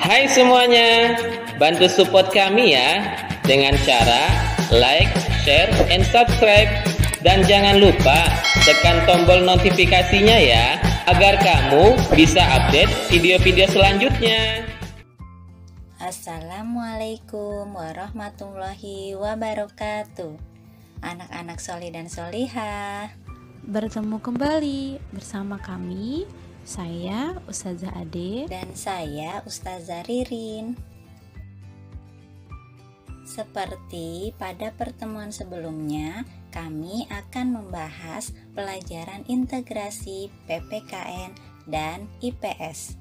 Hai semuanya, bantu support kami ya dengan cara like, share, and subscribe. Dan jangan lupa tekan tombol notifikasinya ya, agar kamu bisa update video-video selanjutnya. Assalamualaikum warahmatullahi wabarakatuh. Anak-anak solih dan solihah, bertemu kembali bersama kami. Saya Ustazah Ade dan saya Ustazah Ririn. Seperti pada pertemuan sebelumnya, kami akan membahas pelajaran integrasi PPKN dan IPS.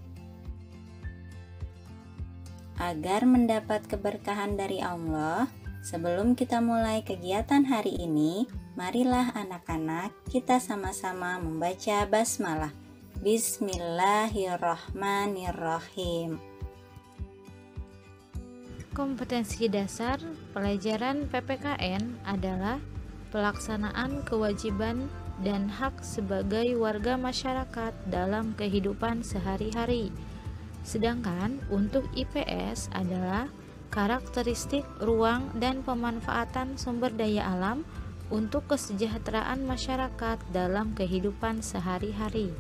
Agar mendapat keberkahan dari Allah, sebelum kita mulai kegiatan hari ini, marilah anak-anak kita sama-sama membaca basmalah. Bismillahirrahmanirrahim. Kompetensi dasar pelajaran PPKN adalah pelaksanaan kewajiban dan hak sebagai warga masyarakat dalam kehidupan sehari-hari. Sedangkan untuk IPS adalah karakteristik ruang dan pemanfaatan sumber daya alam untuk kesejahteraan masyarakat dalam kehidupan sehari-hari.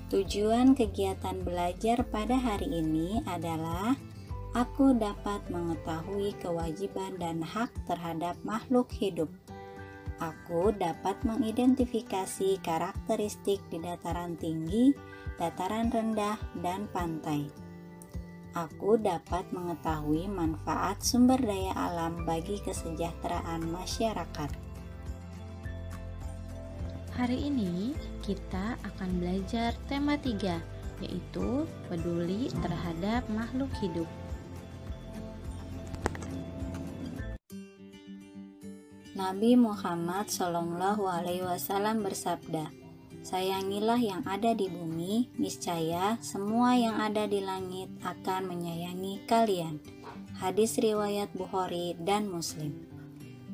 Tujuan kegiatan belajar pada hari ini adalah aku dapat mengetahui kewajiban dan hak terhadap makhluk hidup. Aku dapat mengidentifikasi karakteristik di dataran tinggi, dataran rendah, dan pantai. Aku dapat mengetahui manfaat sumber daya alam bagi kesejahteraan masyarakat. Hari ini kita akan belajar tema 3, yaitu peduli terhadap makhluk hidup. Nabi Muhammad SAW bersabda, "Sayangilah yang ada di bumi, niscaya semua yang ada di langit akan menyayangi kalian." Hadis riwayat Bukhari dan Muslim.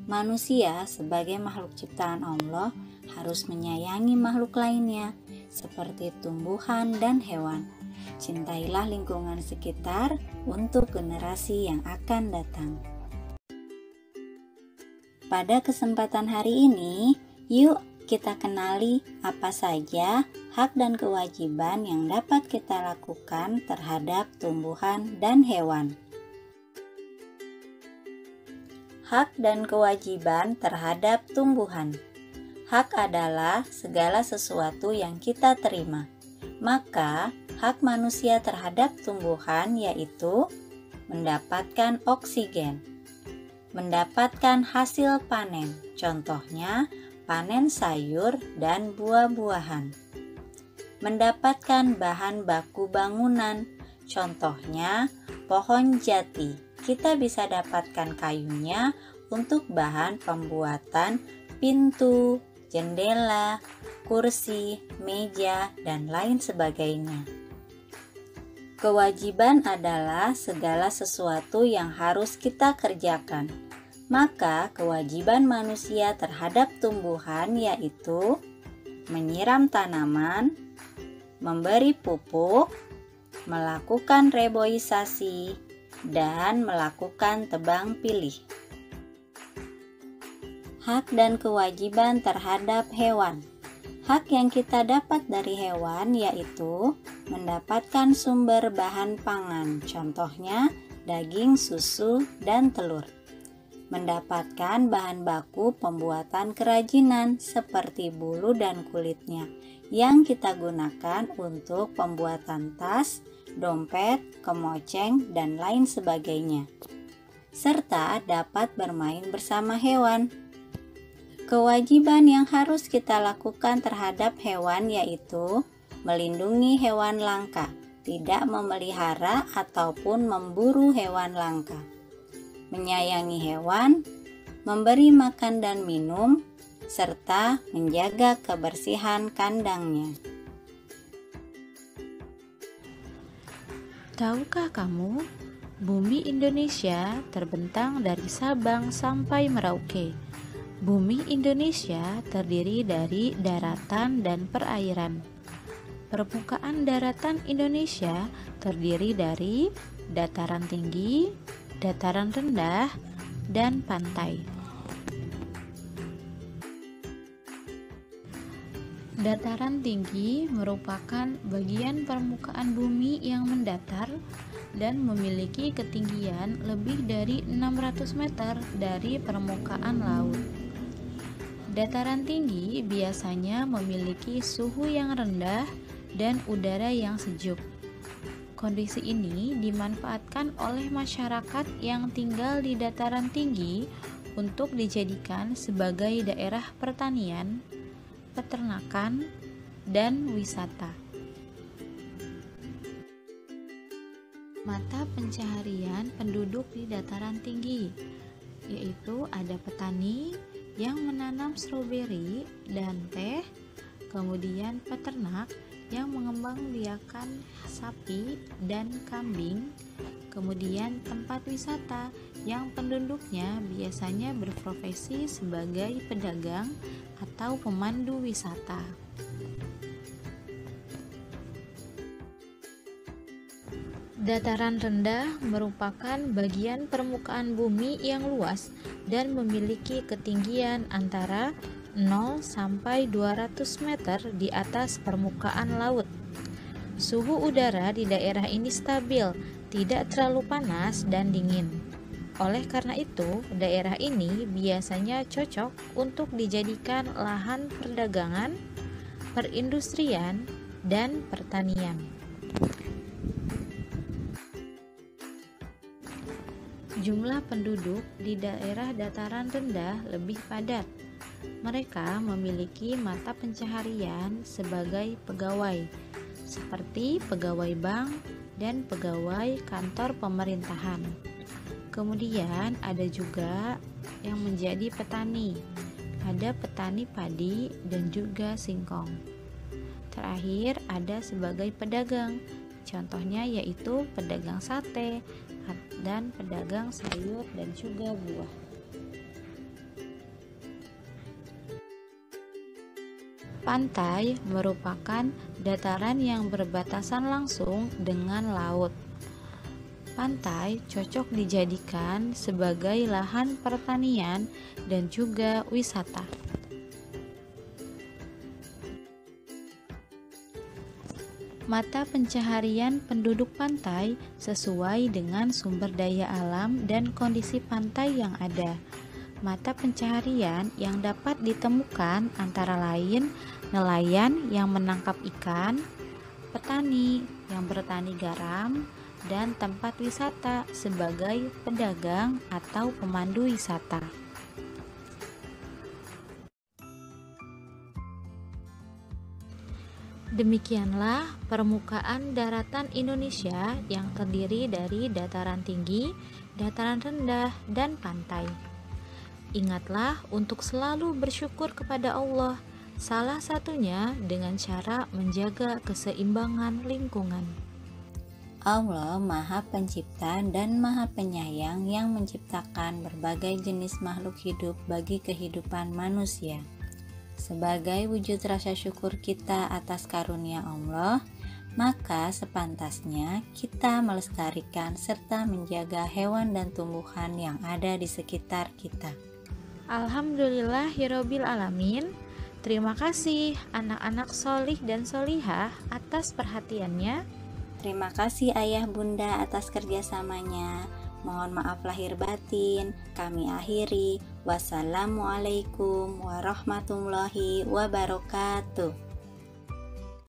Manusia sebagai makhluk ciptaan Allah harus menyayangi makhluk lainnya seperti tumbuhan dan hewan. Cintailah lingkungan sekitar untuk generasi yang akan datang. Pada kesempatan hari ini, yuk kita kenali apa saja hak dan kewajiban yang dapat kita lakukan terhadap tumbuhan dan hewan. Hak dan kewajiban terhadap tumbuhan. Hak adalah segala sesuatu yang kita terima. Maka, hak manusia terhadap tumbuhan yaitu mendapatkan oksigen, mendapatkan hasil panen, contohnya panen sayur dan buah-buahan, mendapatkan bahan baku bangunan, contohnya pohon jati. Kita bisa dapatkan kayunya untuk bahan pembuatan pintu, jendela, kursi, meja, dan lain sebagainya. Kewajiban adalah segala sesuatu yang harus kita kerjakan. Maka kewajiban manusia terhadap tumbuhan yaitu menyiram tanaman, memberi pupuk, melakukan reboisasi, dan melakukan tebang pilih. Hak dan kewajiban terhadap hewan. Hak yang kita dapat dari hewan yaitu mendapatkan sumber bahan pangan, contohnya daging, susu, dan telur. Mendapatkan bahan baku pembuatan kerajinan seperti bulu dan kulitnya yang kita gunakan untuk pembuatan tas, dompet, kemoceng, dan lain sebagainya. Serta dapat bermain bersama hewan. Kewajiban yang harus kita lakukan terhadap hewan yaitu melindungi hewan langka, tidak memelihara ataupun memburu hewan langka, menyayangi hewan, memberi makan dan minum, serta menjaga kebersihan kandangnya. Tahukah kamu, bumi Indonesia terbentang dari Sabang sampai Merauke. Bumi Indonesia terdiri dari daratan dan perairan. Permukaan daratan Indonesia terdiri dari dataran tinggi, dataran rendah, dan pantai. Dataran tinggi merupakan bagian permukaan bumi yang mendatar dan memiliki ketinggian lebih dari 600 meter dari permukaan laut. Dataran tinggi biasanya memiliki suhu yang rendah dan udara yang sejuk. Kondisi ini dimanfaatkan oleh masyarakat yang tinggal di dataran tinggi untuk dijadikan sebagai daerah pertanian, peternakan, dan wisata. Mata pencaharian penduduk di dataran tinggi, yaitu ada petani yang menanam stroberi dan teh, kemudian peternak yang mengembangbiakan sapi dan kambing, kemudian tempat wisata yang penduduknya biasanya berprofesi sebagai pedagang atau pemandu wisata. Dataran rendah merupakan bagian permukaan bumi yang luas dan memiliki ketinggian antara 0 sampai 200 meter di atas permukaan laut. Suhu udara di daerah ini stabil, tidak terlalu panas dan dingin. Oleh karena itu, daerah ini biasanya cocok untuk dijadikan lahan perdagangan, perindustrian, dan pertanian. Jumlah penduduk di daerah dataran rendah lebih padat. Mereka memiliki mata pencaharian sebagai pegawai, seperti pegawai bank dan pegawai kantor pemerintahan. Kemudian ada juga yang menjadi petani. Ada petani padi dan juga singkong. Terakhir ada sebagai pedagang. Contohnya yaitu pedagang sate dan pedagang sayur dan juga buah. Pantai merupakan dataran yang berbatasan langsung dengan laut. Pantai cocok dijadikan sebagai lahan pertanian dan juga wisata. Mata pencaharian penduduk pantai sesuai dengan sumber daya alam dan kondisi pantai yang ada. Mata pencaharian yang dapat ditemukan antara lain nelayan yang menangkap ikan, petani yang bertani garam, dan tempat wisata sebagai pedagang atau pemandu wisata. Demikianlah permukaan daratan Indonesia yang terdiri dari dataran tinggi, dataran rendah, dan pantai. Ingatlah untuk selalu bersyukur kepada Allah, salah satunya dengan cara menjaga keseimbangan lingkungan. Allah Maha Pencipta dan Maha Penyayang yang menciptakan berbagai jenis makhluk hidup bagi kehidupan manusia. Sebagai wujud rasa syukur kita atas karunia Allah, maka sepantasnya kita melestarikan serta menjaga hewan dan tumbuhan yang ada di sekitar kita. Alhamdulillahirabbil alamin. Terima kasih anak-anak solih dan solihah atas perhatiannya. Terima kasih ayah bunda atas kerjasamanya. Mohon maaf lahir batin. Kami akhiri. Wassalamualaikum warahmatullahi wabarakatuh.